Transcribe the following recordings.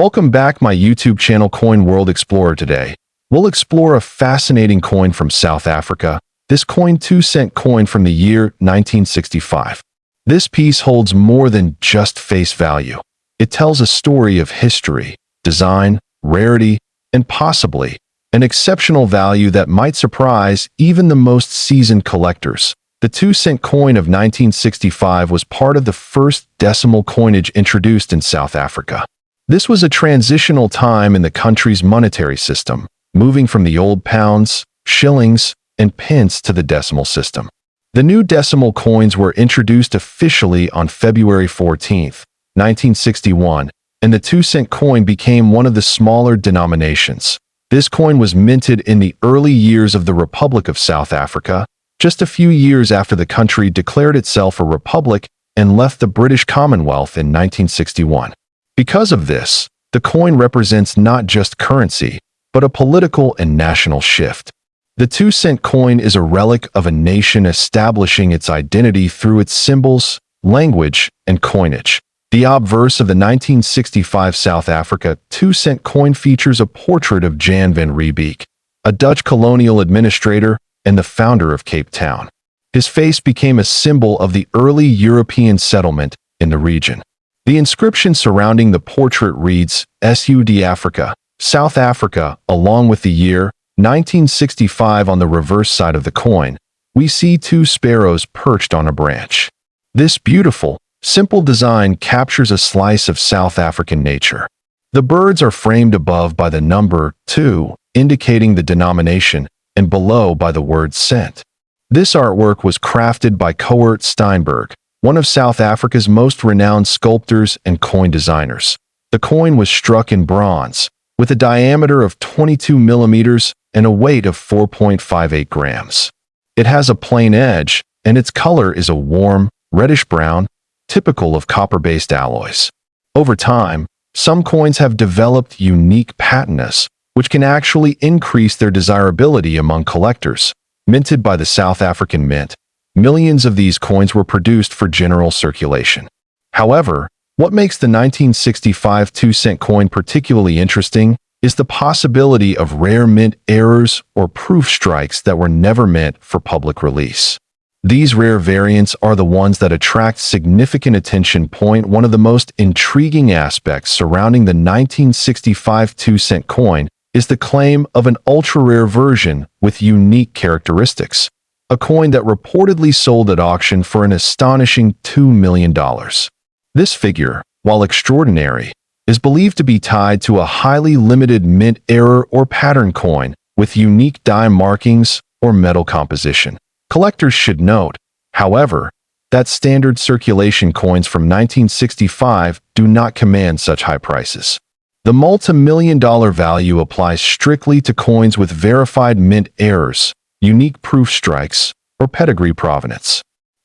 Welcome back my YouTube channel Coin World Explorer. Today, we'll explore a fascinating coin from South Africa. This coin 2-cent coin from the year 1965. This piece holds more than just face value. It tells a story of history, design, rarity, and possibly an exceptional value that might surprise even the most seasoned collectors. The 2-cent coin of 1965 was part of the first decimal coinage introduced in South Africa. This was a transitional time in the country's monetary system, moving from the old pounds, shillings, and pence to the decimal system. The new decimal coins were introduced officially on February 14, 1961, and the 2-cent coin became one of the smaller denominations. This coin was minted in the early years of the Republic of South Africa, just a few years after the country declared itself a republic and left the British Commonwealth in 1961. Because of this, the coin represents not just currency, but a political and national shift. The 2-cent coin is a relic of a nation establishing its identity through its symbols, language, and coinage. The obverse of the 1965 South Africa 2-cent coin features a portrait of Jan van Riebeeck, a Dutch colonial administrator and the founder of Cape Town. His face became a symbol of the early European settlement in the region. The inscription surrounding the portrait reads, "Sud Africa, South Africa," along with the year 1965 on the reverse side of the coin. We see two sparrows perched on a branch. This beautiful, simple design captures a slice of South African nature. The birds are framed above by the number 2, indicating the denomination, and below by the word cent. This artwork was crafted by Coert Steinberg, one of South Africa's most renowned sculptors and coin designers. The coin was struck in bronze, with a diameter of 22 millimeters and a weight of 4.58 grams. It has a plain edge, and its color is a warm, reddish-brown, typical of copper-based alloys. Over time, some coins have developed unique patina, which can actually increase their desirability among collectors. Minted by the South African Mint, millions of these coins were produced for general circulation. However, what makes the 1965 2-cent coin particularly interesting is the possibility of rare mint errors or proof strikes that were never meant for public release. These rare variants are the ones that attract significant attention. One of the most intriguing aspects surrounding the 1965 2-cent coin is the claim of an ultra-rare version with unique characteristics. A coin that reportedly sold at auction for an astonishing $2 million. This figure, while extraordinary, is believed to be tied to a highly limited mint error or pattern coin with unique die markings or metal composition. Collectors should note, however, that standard circulation coins from 1965 do not command such high prices. The multi-million-dollar value applies strictly to coins with verified mint errors, unique proof strikes, or pedigree provenance.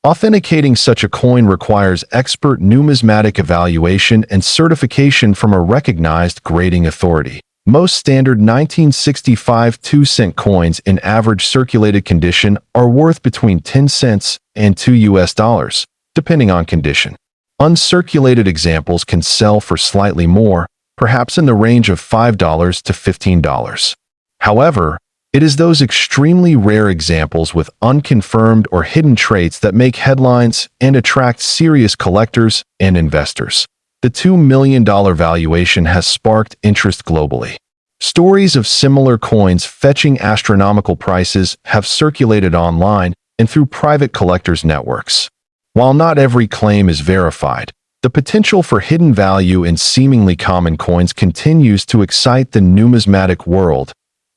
Authenticating such a coin requires expert numismatic evaluation and certification from a recognized grading authority. Most standard 1965 2-cent coins in average circulated condition are worth between 10 cents and $2, depending on condition. Uncirculated examples can sell for slightly more, perhaps in the range of $5 to $15. However, it is those extremely rare examples with unconfirmed or hidden traits that make headlines and attract serious collectors and investors. The $2 million valuation has sparked interest globally. Stories of similar coins fetching astronomical prices have circulated online and through private collectors' networks. While not every claim is verified, the potential for hidden value in seemingly common coins continues to excite the numismatic world.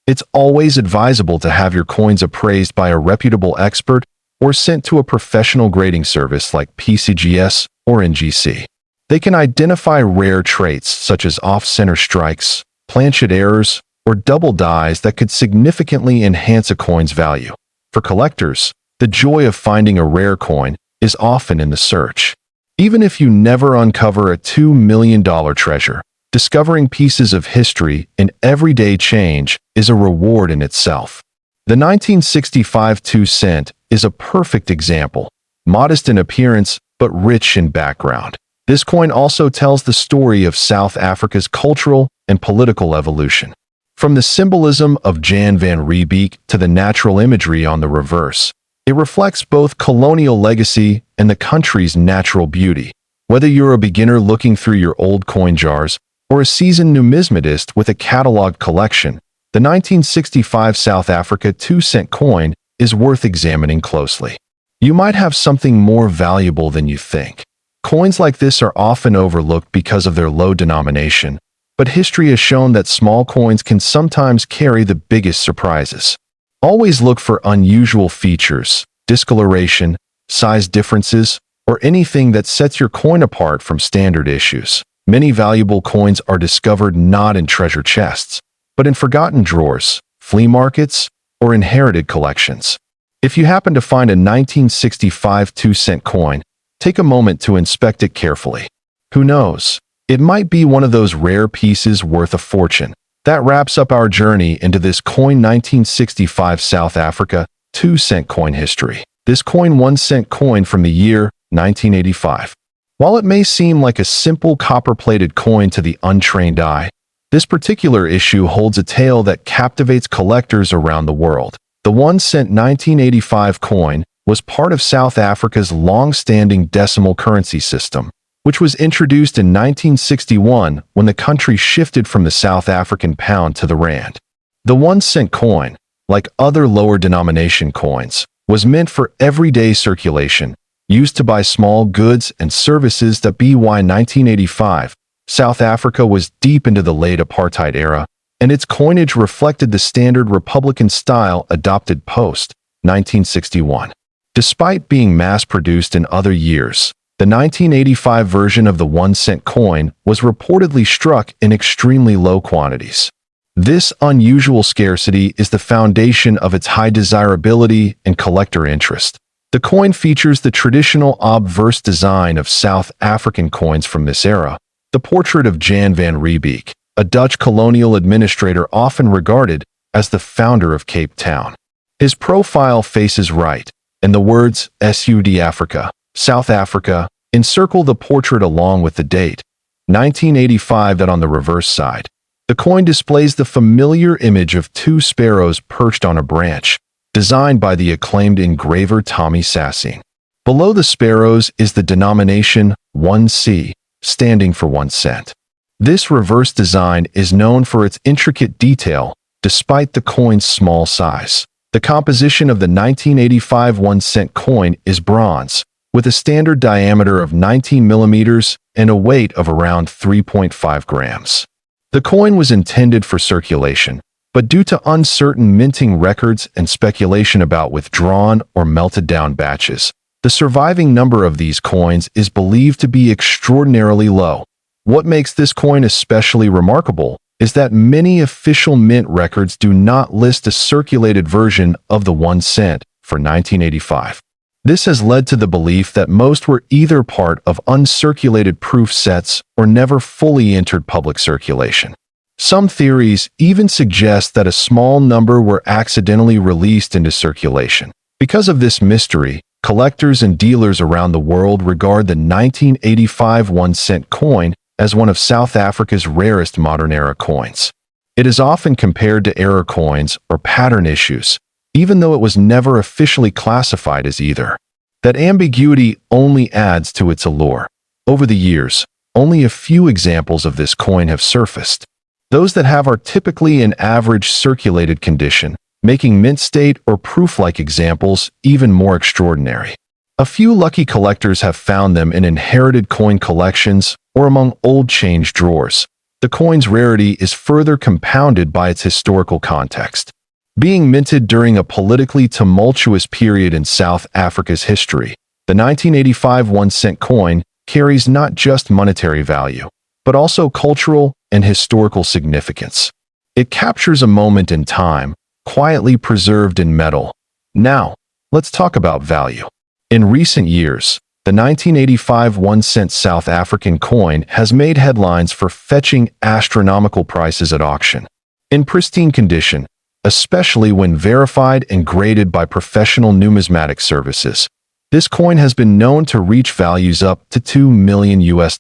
It's always advisable to have your coins appraised by a reputable expert or sent to a professional grading service like PCGS or NGC. They can identify rare traits such as off-center strikes, planchet errors, or double dies that could significantly enhance a coin's value. For collectors, the joy of finding a rare coin is often in the search. Even if you never uncover a $2 million treasure, discovering pieces of history in everyday change is a reward in itself. The 1965 2-cent is a perfect example, modest in appearance but rich in background. This coin also tells the story of South Africa's cultural and political evolution. From the symbolism of Jan van Riebeeck to the natural imagery on the reverse, it reflects both colonial legacy and the country's natural beauty. Whether you're a beginner looking through your old coin jars or a seasoned numismatist with a cataloged collection, the 1965 South Africa 2-cent coin is worth examining closely. You might have something more valuable than you think. Coins like this are often overlooked because of their low denomination, but history has shown that small coins can sometimes carry the biggest surprises. Always look for unusual features, discoloration, size differences, or anything that sets your coin apart from standard issues. Many valuable coins are discovered not in treasure chests, but in forgotten drawers, flea markets, or inherited collections. If you happen to find a 1965 2-cent coin, take a moment to inspect it carefully. Who knows? It might be one of those rare pieces worth a fortune. That wraps up our journey into this coin 1965 South Africa 2-cent coin history. This coin 1-cent coin from the year 1985. While it may seem like a simple copper-plated coin to the untrained eye, this particular issue holds a tale that captivates collectors around the world. The 1-cent 1985 coin was part of South Africa's long-standing decimal currency system, which was introduced in 1961 when the country shifted from the South African pound to the rand. The 1-cent coin, like other lower denomination coins, was meant for everyday circulation, used to buy small goods and services. By 1985, South Africa was deep into the late apartheid era, and its coinage reflected the standard Republican style adopted post-1961. Despite being mass-produced in other years, the 1985 version of the 1-cent coin was reportedly struck in extremely low quantities. This unusual scarcity is the foundation of its high desirability and collector interest. The coin features the traditional obverse design of South African coins from this era, the portrait of Jan van Riebeeck, a Dutch colonial administrator often regarded as the founder of Cape Town. His profile faces right, and the words "Sud Africa," South Africa, encircle the portrait along with the date, 1985, that on the reverse side. The coin displays the familiar image of two sparrows perched on a branch, designed by the acclaimed engraver Tommy Sassing. Below the sparrows is the denomination 1C, standing for 1 cent. This reverse design is known for its intricate detail, despite the coin's small size. The composition of the 1985 1-cent coin is bronze, with a standard diameter of 19 millimeters and a weight of around 3.5 grams. The coin was intended for circulation, but due to uncertain minting records and speculation about withdrawn or melted down batches, the surviving number of these coins is believed to be extraordinarily low. What makes this coin especially remarkable is that many official mint records do not list a circulated version of the 1 cent for 1985. This has led to the belief that most were either part of uncirculated proof sets or never fully entered public circulation. Some theories even suggest that a small number were accidentally released into circulation. Because of this mystery, collectors and dealers around the world regard the 1985 1-cent coin as one of South Africa's rarest modern-era coins. It is often compared to error coins or pattern issues, even though it was never officially classified as either. That ambiguity only adds to its allure. Over the years, only a few examples of this coin have surfaced. Those that have are typically in average circulated condition, making mint state or proof-like examples even more extraordinary. A few lucky collectors have found them in inherited coin collections or among old change drawers. The coin's rarity is further compounded by its historical context. Being minted during a politically tumultuous period in South Africa's history, the 1985 1-cent coin carries not just monetary value, but also cultural and historical significance. It captures a moment in time, quietly preserved in metal. Now, let's talk about value. In recent years, the 1985 1-cent South African coin has made headlines for fetching astronomical prices at auction. In pristine condition, especially when verified and graded by professional numismatic services, This coin has been known to reach values up to $2 million US.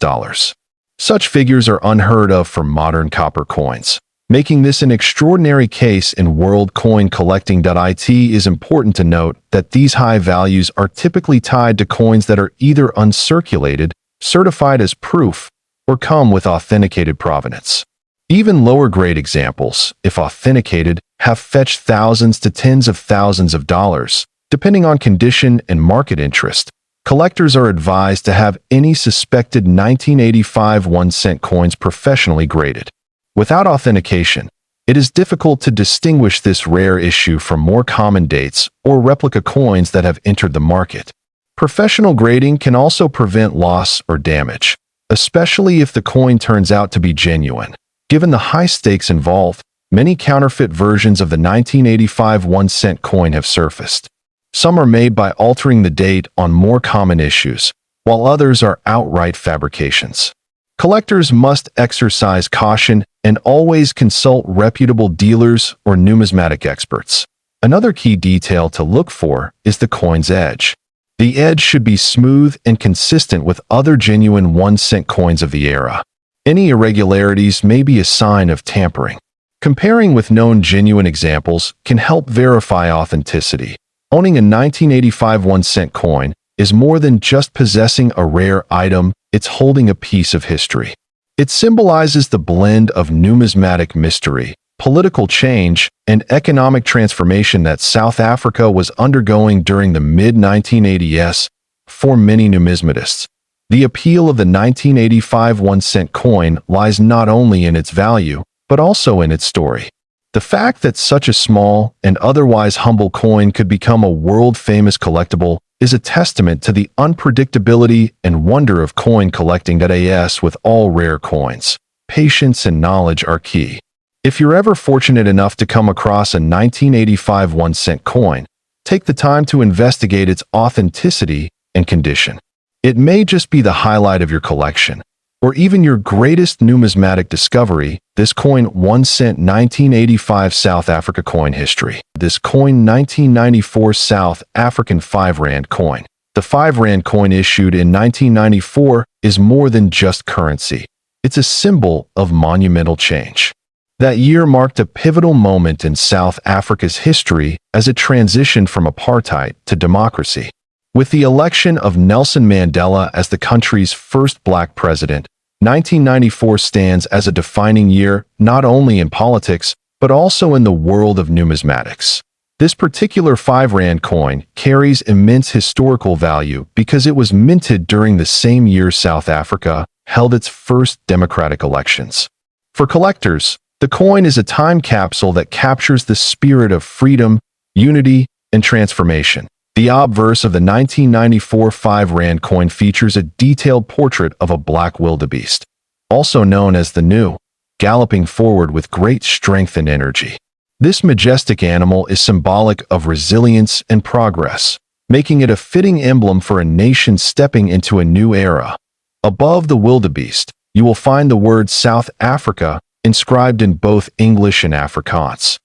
Such figures are unheard of for modern copper coins. Making this an extraordinary case in world coin collecting.it is important to note that these high values are typically tied to coins that are either uncirculated, certified as proof, or come with authenticated provenance. Even lower-grade examples, if authenticated, have fetched thousands to tens of thousands of dollars, depending on condition and market interest. Collectors are advised to have any suspected 1985 1-cent coins professionally graded. Without authentication, it is difficult to distinguish this rare issue from more common dates or replica coins that have entered the market. Professional grading can also prevent loss or damage, especially if the coin turns out to be genuine. Given the high stakes involved, many counterfeit versions of the 1985 1-cent coin have surfaced. Some are made by altering the date on more common issues, while others are outright fabrications. Collectors must exercise caution and always consult reputable dealers or numismatic experts. Another key detail to look for is the coin's edge. The edge should be smooth and consistent with other genuine 1-cent coins of the era. Any irregularities may be a sign of tampering. Comparing with known genuine examples can help verify authenticity. Owning a 1985 1-cent coin is more than just possessing a rare item, it's holding a piece of history. It symbolizes the blend of numismatic mystery, political change, and economic transformation that South Africa was undergoing during the mid-1980s. For many numismatists, the appeal of the 1985 1-cent coin lies not only in its value, but also in its story. The fact that such a small and otherwise humble coin could become a world-famous collectible is a testament to the unpredictability and wonder of coin collecting.as. With all rare coins, patience and knowledge are key. If you're ever fortunate enough to come across a 1985 1-cent coin, take the time to investigate its authenticity and condition. It may just be the highlight of your collection, or even your greatest numismatic discovery. This coin 1-cent 1985 South Africa coin history. This coin 1994 South African 5 Rand coin. The 5 Rand coin issued in 1994 is more than just currency. It's a symbol of monumental change. That year marked a pivotal moment in South Africa's history as it transitioned from apartheid to democracy. With the election of Nelson Mandela as the country's first black president, 1994 stands as a defining year not only in politics, but also in the world of numismatics. This particular 5 Rand coin carries immense historical value because it was minted during the same year South Africa held its first democratic elections. For collectors, the coin is a time capsule that captures the spirit of freedom, unity, and transformation. The obverse of the 1994 5 Rand coin features a detailed portrait of a black wildebeest, also known as the Nu, galloping forward with great strength and energy. This majestic animal is symbolic of resilience and progress, making it a fitting emblem for a nation stepping into a new era. Above the wildebeest, you will find the word South Africa inscribed in both English and Afrikaans.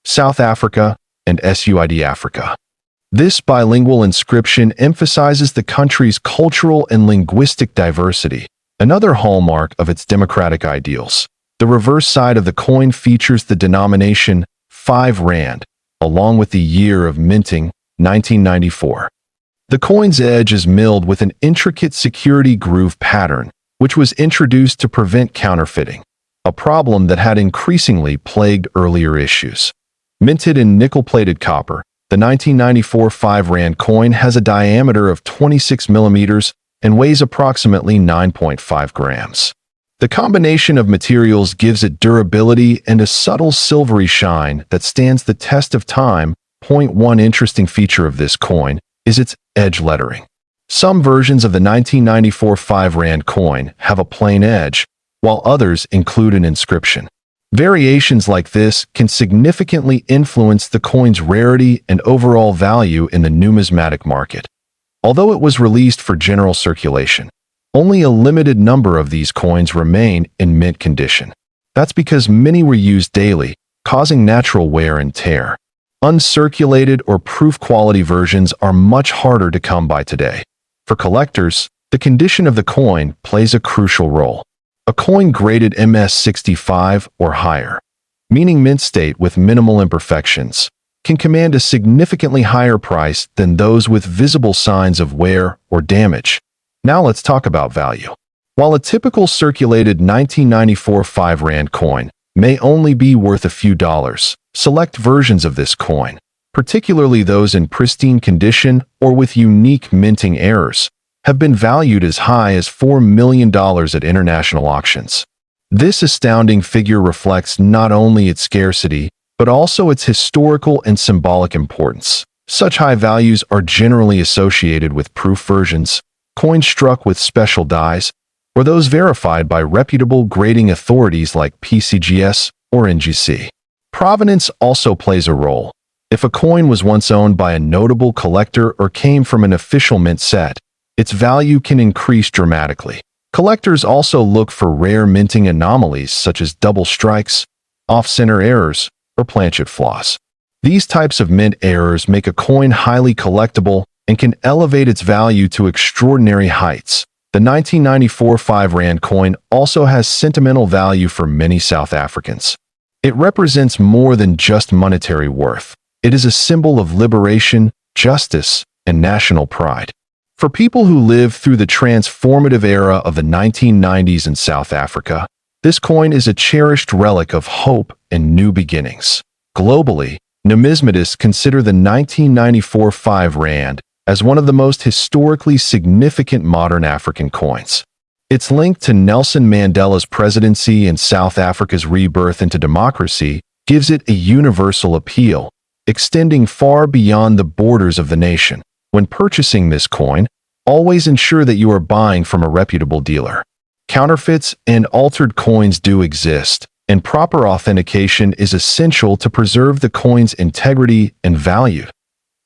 South Africa and SUID Africa. This bilingual inscription emphasizes the country's cultural and linguistic diversity, another hallmark of its democratic ideals. The reverse side of the coin features the denomination 5 Rand, along with the year of minting, 1994. The coin's edge is milled with an intricate security groove pattern, which was introduced to prevent counterfeiting, a problem that had increasingly plagued earlier issues. Minted in nickel-plated copper, the 1994 5 Rand coin has a diameter of 26 millimeters and weighs approximately 9.5 grams. The combination of materials gives it durability and a subtle silvery shine that stands the test of time. One interesting feature of this coin is its edge lettering. Some versions of the 1994 5 Rand coin have a plain edge, while others include an inscription. Variations like this can significantly influence the coin's rarity and overall value in the numismatic market. Although it was released for general circulation, only a limited number of these coins remain in mint condition. That's because many were used daily, causing natural wear and tear. Uncirculated or proof quality versions are much harder to come by today. For collectors, the condition of the coin plays a crucial role. A coin graded MS65 or higher, meaning mint state with minimal imperfections, can command a significantly higher price than those with visible signs of wear or damage. Now let's talk about value. While a typical circulated 1994 5 Rand coin may only be worth a few dollars, select versions of this coin, particularly those in pristine condition or with unique minting errors, have been valued as high as $4 million at international auctions. This astounding figure reflects not only its scarcity, but also its historical and symbolic importance. Such high values are generally associated with proof versions, coins struck with special dies, or those verified by reputable grading authorities like PCGS or NGC. Provenance also plays a role. If a coin was once owned by a notable collector or came from an official mint set, its value can increase dramatically. Collectors also look for rare minting anomalies such as double strikes, off-center errors, or planchet flaws. These types of mint errors make a coin highly collectible and can elevate its value to extraordinary heights. The 1994 5 Rand coin also has sentimental value for many South Africans. It represents more than just monetary worth. It is a symbol of liberation, justice, and national pride. For people who lived through the transformative era of the 1990s in South Africa, this coin is a cherished relic of hope and new beginnings. Globally, numismatists consider the 1994 5 Rand as one of the most historically significant modern African coins. Its link to Nelson Mandela's presidency and South Africa's rebirth into democracy gives it a universal appeal, extending far beyond the borders of the nation. When purchasing this coin, always ensure that you are buying from a reputable dealer. Counterfeits and altered coins do exist, and proper authentication is essential to preserve the coin's integrity and value.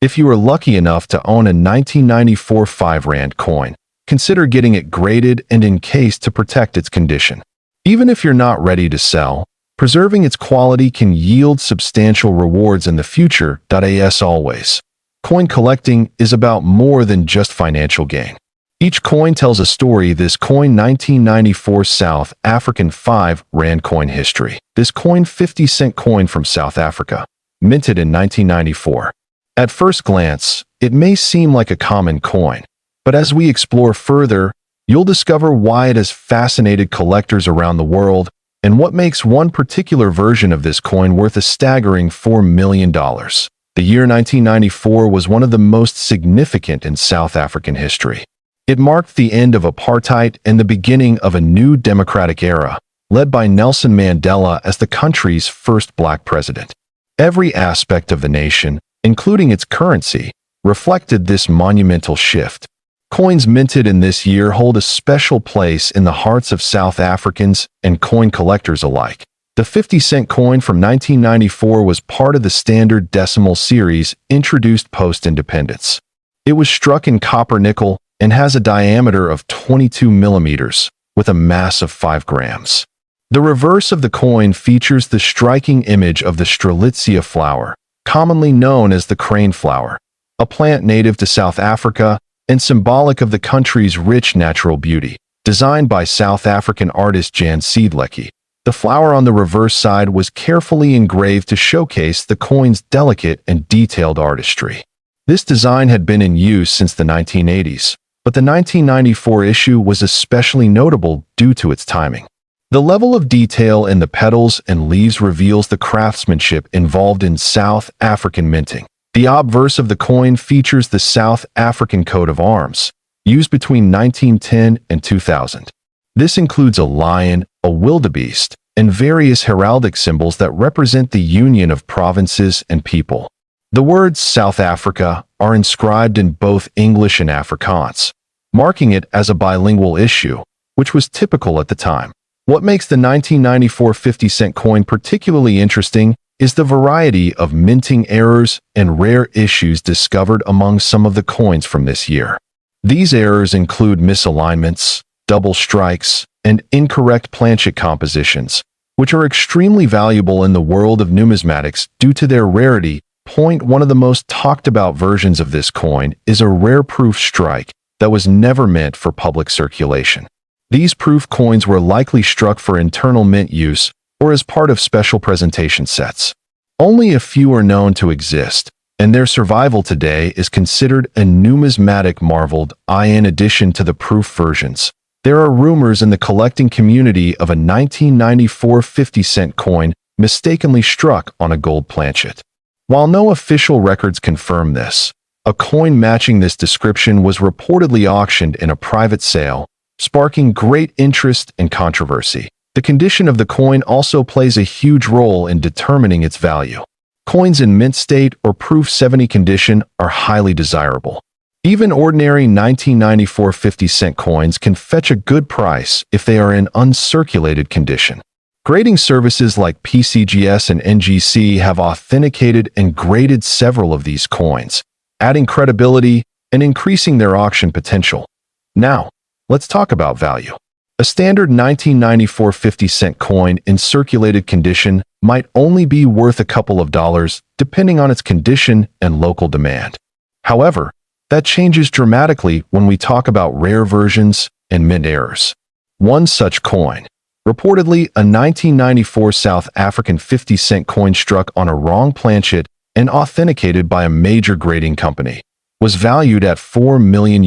If you are lucky enough to own a 1994 5 Rand coin, consider getting it graded and encased to protect its condition. Even if you're not ready to sell, preserving its quality can yield substantial rewards in the future. As always, coin collecting is about more than just financial gain. Each coin tells a story. This coin 1994 South African 5 Rand coin history. This coin 50-cent coin from South Africa, minted in 1994. At first glance, it may seem like a common coin, but as we explore further, you'll discover why it has fascinated collectors around the world and what makes one particular version of this coin worth a staggering $4 million. The year 1994 was one of the most significant in South African history. It marked the end of apartheid and the beginning of a new democratic era, led by Nelson Mandela as the country's first black president. Every aspect of the nation, including its currency, reflected this monumental shift. Coins minted in this year hold a special place in the hearts of South Africans and coin collectors alike. The 50-cent coin from 1994 was part of the standard decimal series introduced post-independence. It was struck in copper-nickel and has a diameter of 22 millimeters, with a mass of 5 grams. The reverse of the coin features the striking image of the Strelitzia flower, commonly known as the crane flower, a plant native to South Africa and symbolic of the country's rich natural beauty. Designed by South African artist Jan Siedlecke, the flower on the reverse side was carefully engraved to showcase the coin's delicate and detailed artistry. This design had been in use since the 1980s, but the 1994 issue was especially notable due to its timing. The level of detail in the petals and leaves reveals the craftsmanship involved in South African minting. The obverse of the coin features the South African coat of arms, used between 1910 and 2000. This includes a lion, a wildebeest, and various heraldic symbols that represent the union of provinces and people. The words South Africa are inscribed in both English and Afrikaans, marking it as a bilingual issue, which was typical at the time. What makes the 1994 50-cent coin particularly interesting is the variety of minting errors and rare issues discovered among some of the coins from this year. These errors include misalignments, double strikes, and incorrect planchet compositions, which are extremely valuable in the world of numismatics due to their rarity. point, one of the most talked about versions of this coin is a rare proof strike that was never meant for public circulation. These proof coins were likely struck for internal mint use or as part of special presentation sets. Only a few are known to exist, and their survival today is considered a numismatic marvel. In addition to the proof versions, there are rumors in the collecting community of a 1994 50-cent coin mistakenly struck on a gold planchet. While no official records confirm this, a coin matching this description was reportedly auctioned in a private sale, sparking great interest and controversy. The condition of the coin also plays a huge role in determining its value. Coins in mint state or proof 70 condition are highly desirable. Even ordinary 1994 50-cent coins can fetch a good price if they are in uncirculated condition. Grading services like PCGS and NGC have authenticated and graded several of these coins, adding credibility and increasing their auction potential. Now, let's talk about value. A standard 1994 50-cent coin in circulated condition might only be worth a couple of dollars depending on its condition and local demand. However, that changes dramatically when we talk about rare versions and mint errors. One such coin, reportedly a 1994 South African 50-cent coin struck on a wrong planchet and authenticated by a major grading company, was valued at $4 million.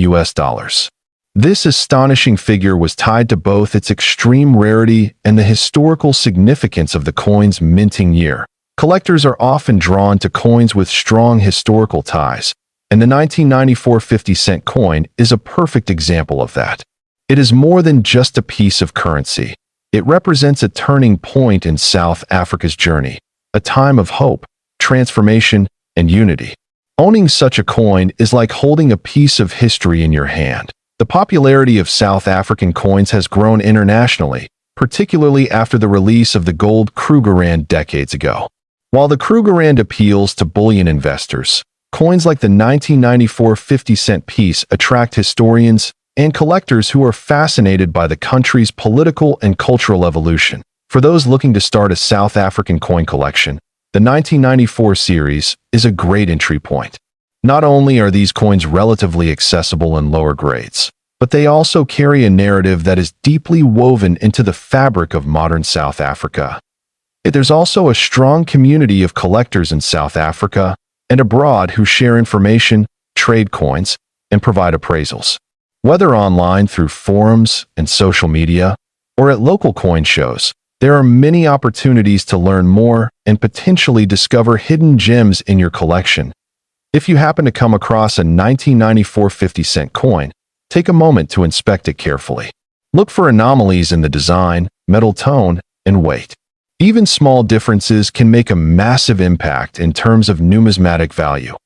This astonishing figure was tied to both its extreme rarity and the historical significance of the coin's minting year. Collectors are often drawn to coins with strong historical ties, and the 1994 50-cent coin is a perfect example of that. It is more than just a piece of currency. It represents a turning point in South Africa's journey, a time of hope, transformation, and unity. Owning such a coin is like holding a piece of history in your hand. The popularity of South African coins has grown internationally, particularly after the release of the gold Krugerrand decades ago. While the Krugerrand appeals to bullion investors, coins like the 1994 50-cent piece attract historians and collectors who are fascinated by the country's political and cultural evolution. For those looking to start a South African coin collection, the 1994 series is a great entry point. Not only are these coins relatively accessible in lower grades, but they also carry a narrative that is deeply woven into the fabric of modern South Africa. There's also a strong community of collectors in South Africa and abroad who share information, trade coins, and provide appraisals. Whether online through forums and social media, or at local coin shows, there are many opportunities to learn more and potentially discover hidden gems in your collection. If you happen to come across a 1994 50-cent coin, take a moment to inspect it carefully. Look for anomalies in the design, metal tone, and weight. Even small differences can make a massive impact in terms of numismatic value.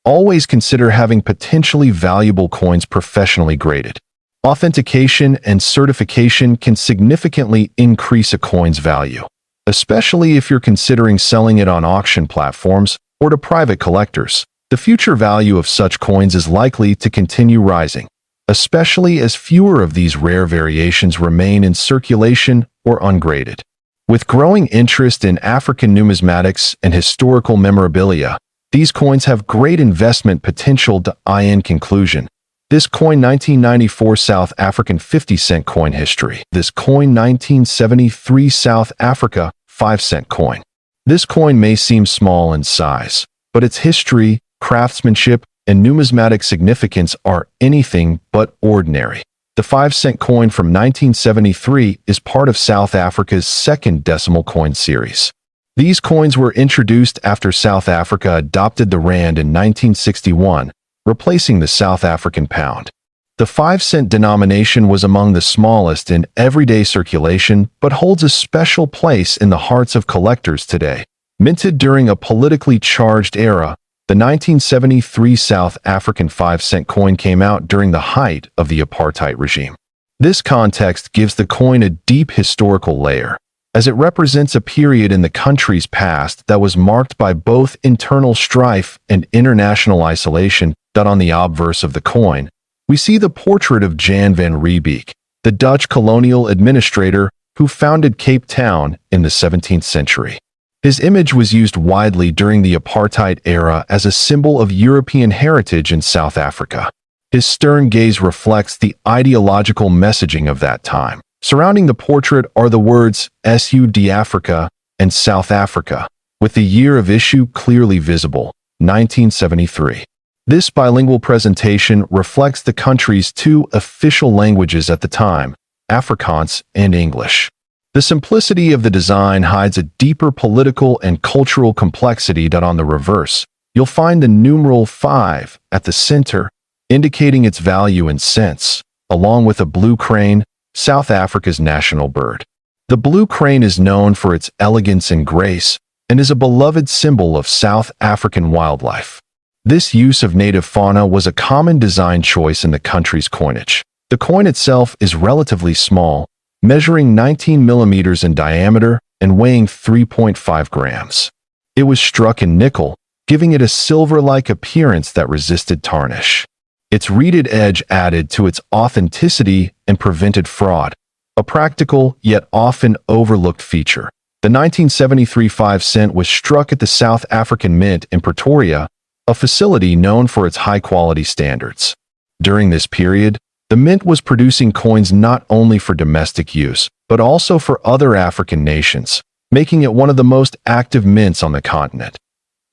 Always consider having potentially valuable coins professionally graded. Authentication and certification can significantly increase a coin's value, especially if you're considering selling it on auction platforms or to private collectors. The future value of such coins is likely to continue rising, especially as fewer of these rare variations remain in circulation or ungraded. With growing interest in African numismatics and historical memorabilia, these coins have great investment potential. In conclusion, this coin 1994 South African 50-cent coin history. This coin 1973 South Africa 5-cent coin. This coin may seem small in size, but its history, craftsmanship, and numismatic significance are anything but ordinary. The 5-cent coin from 1973 is part of South Africa's second decimal coin series. These coins were introduced after South Africa adopted the rand in 1961, replacing the South African pound. The 5-cent denomination was among the smallest in everyday circulation but holds a special place in the hearts of collectors today. Minted during a politically charged era, the 1973 South African 5-cent coin came out during the height of the apartheid regime. This context gives the coin a deep historical layer, as it represents a period in the country's past that was marked by both internal strife and international isolation. On the obverse of the coin, we see the portrait of Jan van Riebeeck, the Dutch colonial administrator who founded Cape Town in the 17th century. His image was used widely during the apartheid era as a symbol of European heritage in South Africa. His stern gaze reflects the ideological messaging of that time. Surrounding the portrait are the words "Sud Africa" and "South Africa," with the year of issue clearly visible, 1973. This bilingual presentation reflects the country's two official languages at the time, Afrikaans and English. The simplicity of the design hides a deeper political and cultural complexity that on the reverse, you'll find the numeral 5 at the center, indicating its value in cents, along with a blue crane, South Africa's national bird. The blue crane is known for its elegance and grace, and is a beloved symbol of South African wildlife. This use of native fauna was a common design choice in the country's coinage. The coin itself is relatively small, measuring 19 millimeters in diameter and weighing 3.5 grams. It was struck in nickel, giving it a silver-like appearance that resisted tarnish. Its reeded edge added to its authenticity and prevented fraud, a practical yet often overlooked feature. The 1973 5-cent was struck at the South African Mint in Pretoria, a facility known for its high-quality standards. During this period, the mint was producing coins not only for domestic use, but also for other African nations, making it one of the most active mints on the continent.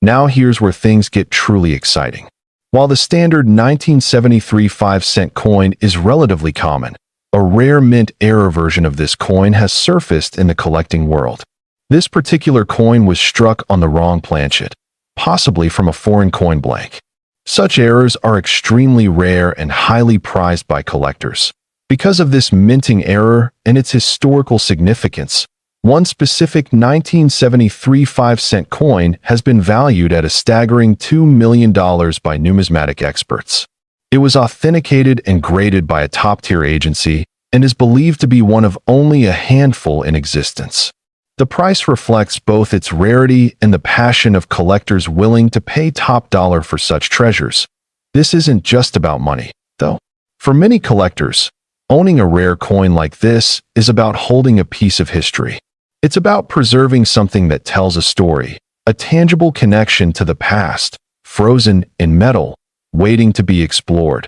Now here's where things get truly exciting. While the standard 1973 5-cent coin is relatively common, a rare mint error version of this coin has surfaced in the collecting world. This particular coin was struck on the wrong planchet, possibly from a foreign coin blank. Such errors are extremely rare and highly prized by collectors. Because of this minting error and its historical significance, one specific 1973 5-cent coin has been valued at a staggering $2 million by numismatic experts. It was authenticated and graded by a top-tier agency and is believed to be one of only a handful in existence. The price reflects both its rarity and the passion of collectors willing to pay top dollar for such treasures. This isn't just about money, though. For many collectors, owning a rare coin like this is about holding a piece of history. It's about preserving something that tells a story, a tangible connection to the past, frozen in metal, waiting to be explored.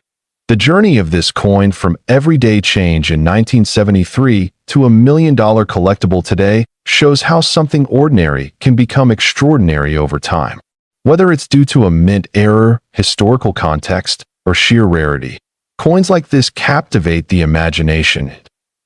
The journey of this coin from everyday change in 1973 to $1 million collectible today shows how something ordinary can become extraordinary over time. Whether it's due to a mint error, historical context, or sheer rarity, coins like this captivate the imagination.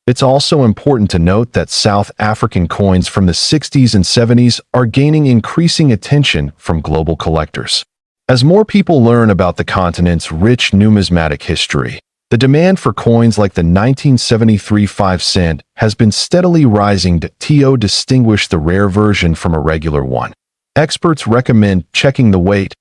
It's also important to note that South African coins from the 60s and 70s are gaining increasing attention from global collectors. As more people learn about the continent's rich numismatic history, the demand for coins like the 1973 5-cent has been steadily rising to distinguish the rare version from a regular one. Experts recommend checking the weight,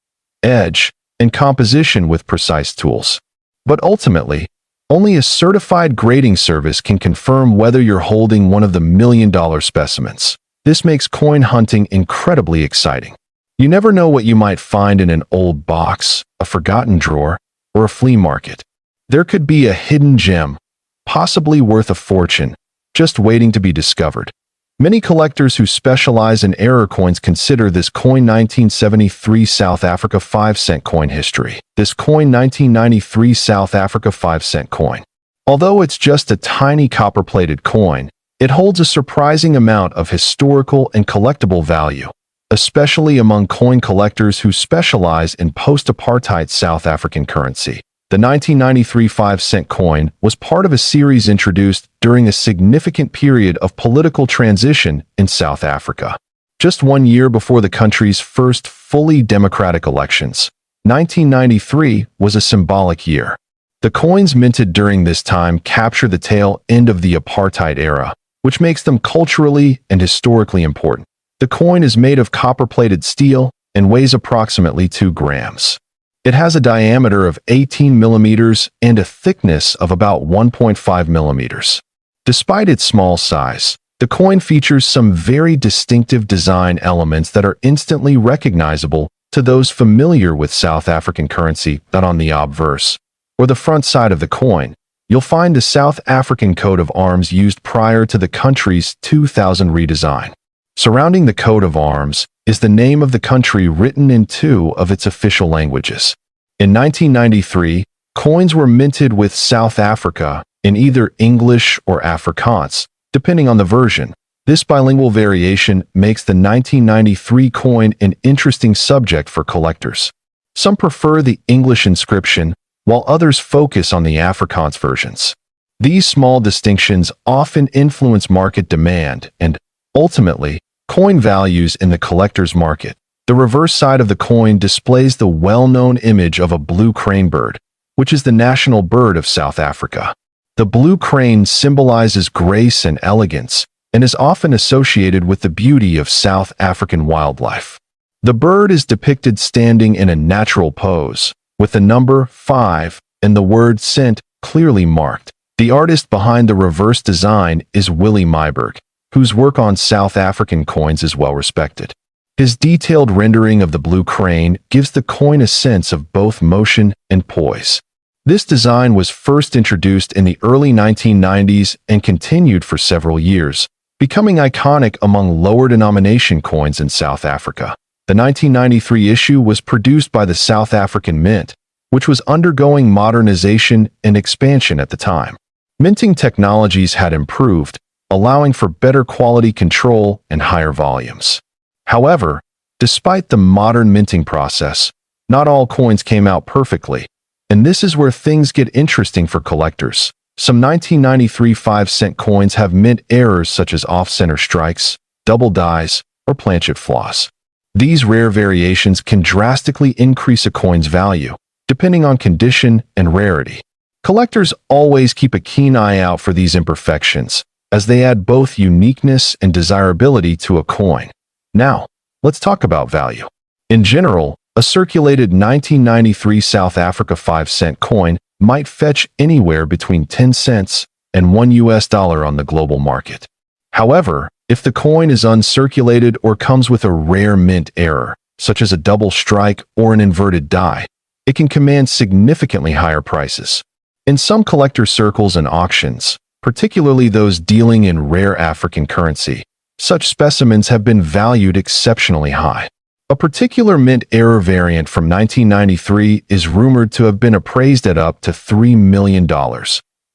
edge, and composition with precise tools. But ultimately, only a certified grading service can confirm whether you're holding one of the million-dollar specimens. This makes coin hunting incredibly exciting. You never know what you might find in an old box, a forgotten drawer, or a flea market. There could be a hidden gem, possibly worth a fortune, just waiting to be discovered. Many collectors who specialize in error coins consider this coin 1973 South Africa 5-cent coin history. This coin 1993 South Africa 5-cent coin. Although it's just a tiny copper-plated coin, it holds a surprising amount of historical and collectible value, especially among coin collectors who specialize in post-apartheid South African currency. The 1993 5-cent coin was part of a series introduced during a significant period of political transition in South Africa. Just 1 year before the country's first fully democratic elections, 1993 was a symbolic year. The coins minted during this time capture the tail end of the apartheid era, which makes them culturally and historically important. The coin is made of copper-plated steel and weighs approximately 2 grams. It has a diameter of 18 millimeters and a thickness of about 1.5 millimeters. Despite its small size, the coin features some very distinctive design elements that are instantly recognizable to those familiar with South African currency. That on the obverse, or the front side of the coin, you'll find the South African coat of arms used prior to the country's 2000 redesign. Surrounding the coat of arms is the name of the country written in two of its official languages. In 1993, coins were minted with South Africa in either English or Afrikaans, depending on the version. This bilingual variation makes the 1993 coin an interesting subject for collectors. Some prefer the English inscription, while others focus on the Afrikaans versions. These small distinctions often influence market demand and, ultimately, coin values in the collector's market. The reverse side of the coin displays the well-known image of a blue crane bird, which is the national bird of South Africa. The blue crane symbolizes grace and elegance, and is often associated with the beauty of South African wildlife. The bird is depicted standing in a natural pose, with the number 5 and the word cent clearly marked. The artist behind the reverse design is Willie Myburgh, whose work on South African coins is well respected. His detailed rendering of the blue crane gives the coin a sense of both motion and poise. This design was first introduced in the early 1990s and continued for several years, becoming iconic among lower denomination coins in South Africa. The 1993 issue was produced by the South African Mint, which was undergoing modernization and expansion at the time. Minting technologies had improved, allowing for better quality control and higher volumes. However, despite the modern minting process, not all coins came out perfectly, and this is where things get interesting for collectors. Some 1993 5-cent coins have mint errors such as off-center strikes, double dies, or planchet flaws. These rare variations can drastically increase a coin's value, depending on condition and rarity. Collectors always keep a keen eye out for these imperfections, as they add both uniqueness and desirability to a coin. Now, let's talk about value. In general, a circulated 1993 South Africa 5-cent coin might fetch anywhere between 10 cents and $1 on the global market. However, if the coin is uncirculated or comes with a rare mint error, such as a double strike or an inverted die, it can command significantly higher prices. In some collector circles and auctions, particularly those dealing in rare African currency, such specimens have been valued exceptionally high. A particular mint error variant from 1993 is rumored to have been appraised at up to $3 million.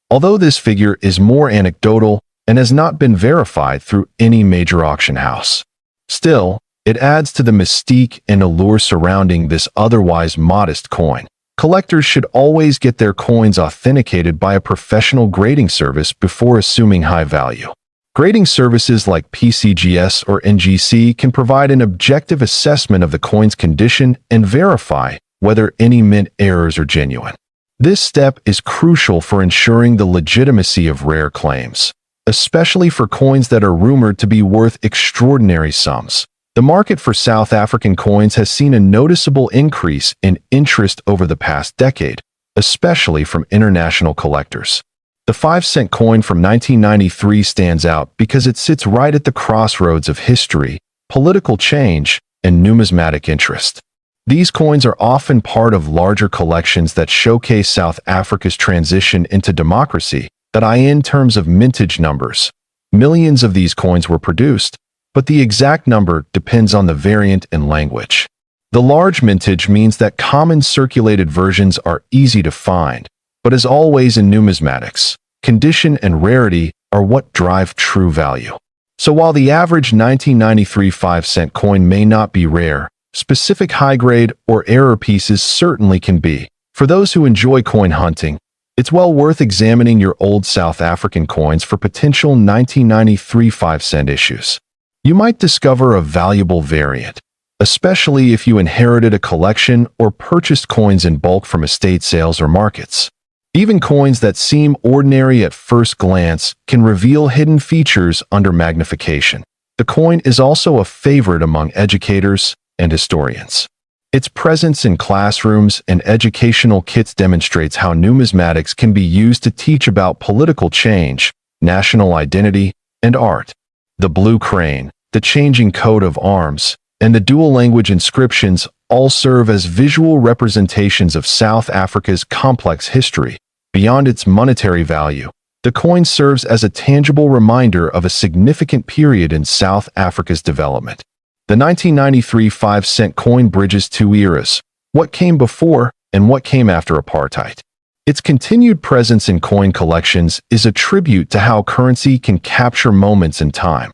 Although this figure is more anecdotal and has not been verified through any major auction house. Still, it adds to the mystique and allure surrounding this otherwise modest coin. Collectors should always get their coins authenticated by a professional grading service before assuming high value. Grading services like PCGS or NGC can provide an objective assessment of the coin's condition and verify whether any mint errors are genuine. This step is crucial for ensuring the legitimacy of rare claims, especially for coins that are rumored to be worth extraordinary sums. The market for South African coins has seen a noticeable increase in interest over the past decade, especially from international collectors. The 5-cent coin from 1993 stands out because it sits right at the crossroads of history, political change, and numismatic interest. These coins are often part of larger collections that showcase South Africa's transition into democracy, in terms of mintage numbers. Millions of these coins were produced, but the exact number depends on the variant and language. The large mintage means that common circulated versions are easy to find, but as always in numismatics, condition and rarity are what drive true value. So while the average 1993 5-cent coin may not be rare, specific high-grade or error pieces certainly can be. For those who enjoy coin hunting, it's well worth examining your old South African coins for potential 1993 5-cent issues. You might discover a valuable variant, especially if you inherited a collection or purchased coins in bulk from estate sales or markets. Even coins that seem ordinary at first glance can reveal hidden features under magnification. The coin is also a favorite among educators and historians. Its presence in classrooms and educational kits demonstrates how numismatics can be used to teach about political change, national identity, and art. The blue crane, the changing coat of arms, and the dual-language inscriptions all serve as visual representations of South Africa's complex history. Beyond its monetary value, the The coin serves as a tangible reminder of a significant period in South Africa's development. The 1993 5-cent coin bridges two eras: what came before and what came after apartheid. Its continued presence in coin collections is a tribute to how currency can capture moments in time.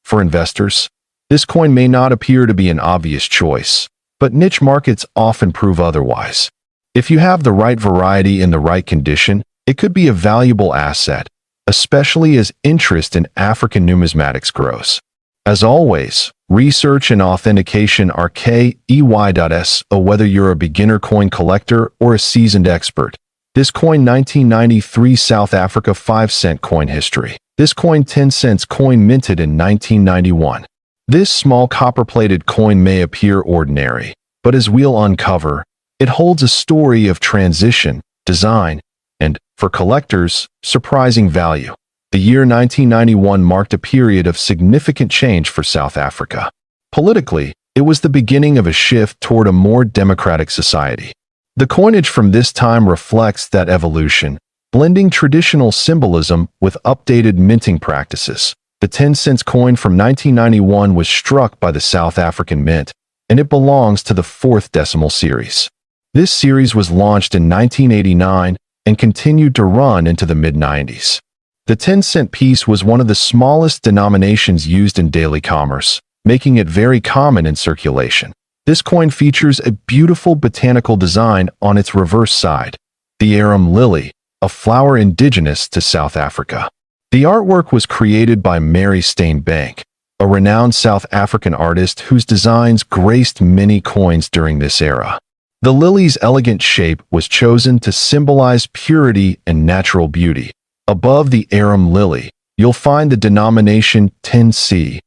For investors, this coin may not appear to be an obvious choice, but niche markets often prove otherwise. If you have the right variety in the right condition, it could be a valuable asset, especially as interest in African numismatics grows. As always, research and authentication are key. Whether you're a beginner coin collector or a seasoned expert. This coin 1993 South Africa 5-cent coin history. This coin 10 cents coin minted in 1991. This small copper-plated coin may appear ordinary, but as we'll uncover, it holds a story of transition, design, and, for collectors, surprising value. The year 1991 marked a period of significant change for South Africa. Politically, it was the beginning of a shift toward a more democratic society. The coinage from this time reflects that evolution, blending traditional symbolism with updated minting practices. The 10 cents coin from 1991 was struck by the South African Mint, and it belongs to the 4th decimal series. This series was launched in 1989 and continued to run into the mid-90s. The 10-cent piece was one of the smallest denominations used in daily commerce, making it very common in circulation. This coin features a beautiful botanical design on its reverse side, the arum lily, a flower indigenous to South Africa. The artwork was created by Mary Steenbank, a renowned South African artist whose designs graced many coins during this era. The lily's elegant shape was chosen to symbolize purity and natural beauty. Above the arum lily, you'll find the denomination 10C,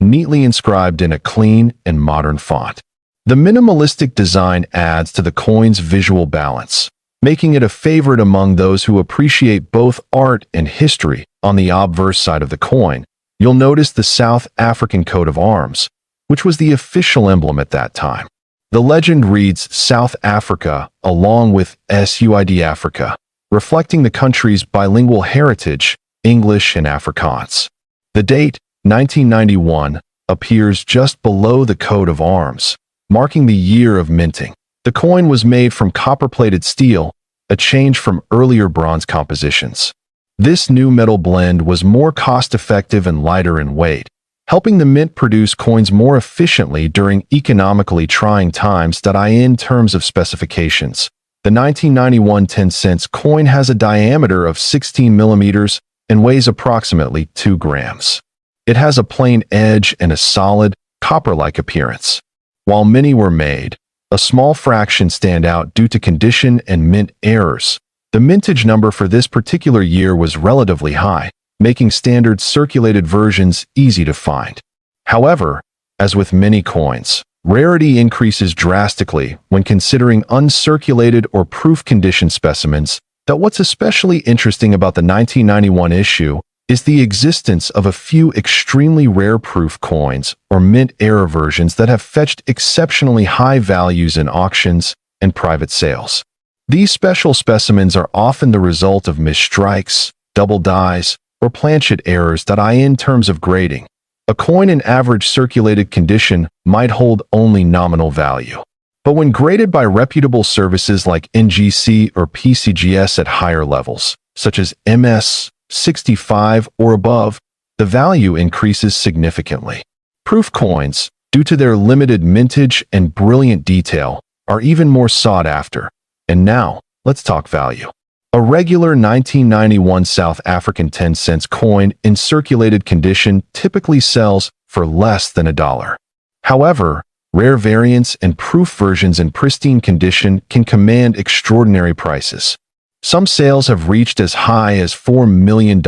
neatly inscribed in a clean and modern font. The minimalistic design adds to the coin's visual balance, making it a favorite among those who appreciate both art and history. On the obverse side of the coin, you'll notice the South African coat of arms, which was the official emblem at that time. The legend reads South Africa along with SUID Africa, reflecting the country's bilingual heritage, English and Afrikaans. The date, 1991, appears just below the coat of arms, marking the year of minting. The coin was made from copper-plated steel, a change from earlier bronze compositions. This new metal blend was more cost-effective and lighter in weight, helping the mint produce coins more efficiently during economically trying times. In terms of specifications, the 1991 10 cents coin has a diameter of 16 millimeters and weighs approximately 2 grams. It has a plain edge and a solid, copper-like appearance. While many were made, a small fraction stand out due to condition and mint errors. The mintage number for this particular year was relatively high, making standard circulated versions easy to find. However, as with many coins, rarity increases drastically when considering uncirculated or proof condition specimens. What's especially interesting about the 1991 issue is the existence of a few extremely rare proof coins or mint error versions that have fetched exceptionally high values in auctions and private sales. These special specimens are often the result of misstrikes, double dies, or planchet errors. In terms of grading, a coin in average circulated condition might hold only nominal value. But when graded by reputable services like NGC or PCGS at higher levels, such as MS 65 or above, the value increases significantly. Proof coins, due to their limited mintage and brilliant detail, are even more sought after. And now, let's talk value. A regular 1991 South African 10 cents coin in circulated condition typically sells for less than $1. However, rare variants and proof versions in pristine condition can command extraordinary prices. Some sales have reached as high as $4 million,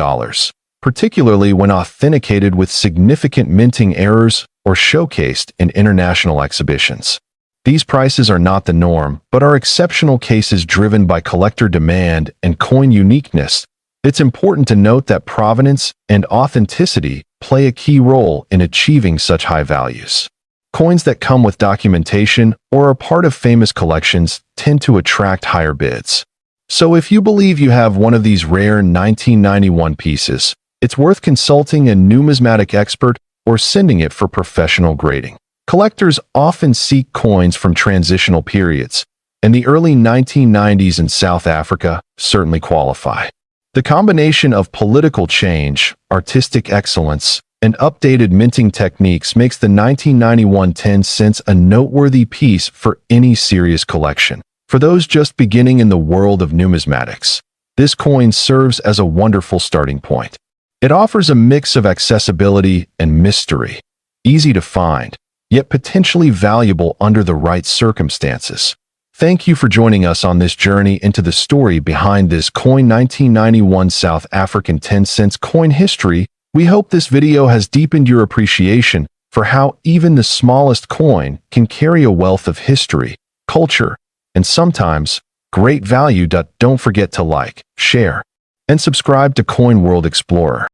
particularly when authenticated with significant minting errors or showcased in international exhibitions. These prices are not the norm, but are exceptional cases driven by collector demand and coin uniqueness. It's important to note that provenance and authenticity play a key role in achieving such high values. Coins that come with documentation or are part of famous collections tend to attract higher bids. So if you believe you have one of these rare 1991 pieces, it's worth consulting a numismatic expert or sending it for professional grading. Collectors often seek coins from transitional periods, and the early 1990s in South Africa certainly qualify. The combination of political change, artistic excellence, and updated minting techniques makes the 1991 10 cents a noteworthy piece for any serious collection. For those just beginning in the world of numismatics, this coin serves as a wonderful starting point. It offers a mix of accessibility and mystery, easy to find, yet potentially valuable under the right circumstances. Thank you for joining us on this journey into the story behind this coin. 1991 South African 10 cents coin history. We hope this video has deepened your appreciation for how even the smallest coin can carry a wealth of history, culture, and sometimes great value. Don't forget to like, share, and subscribe to Coin World Explorer.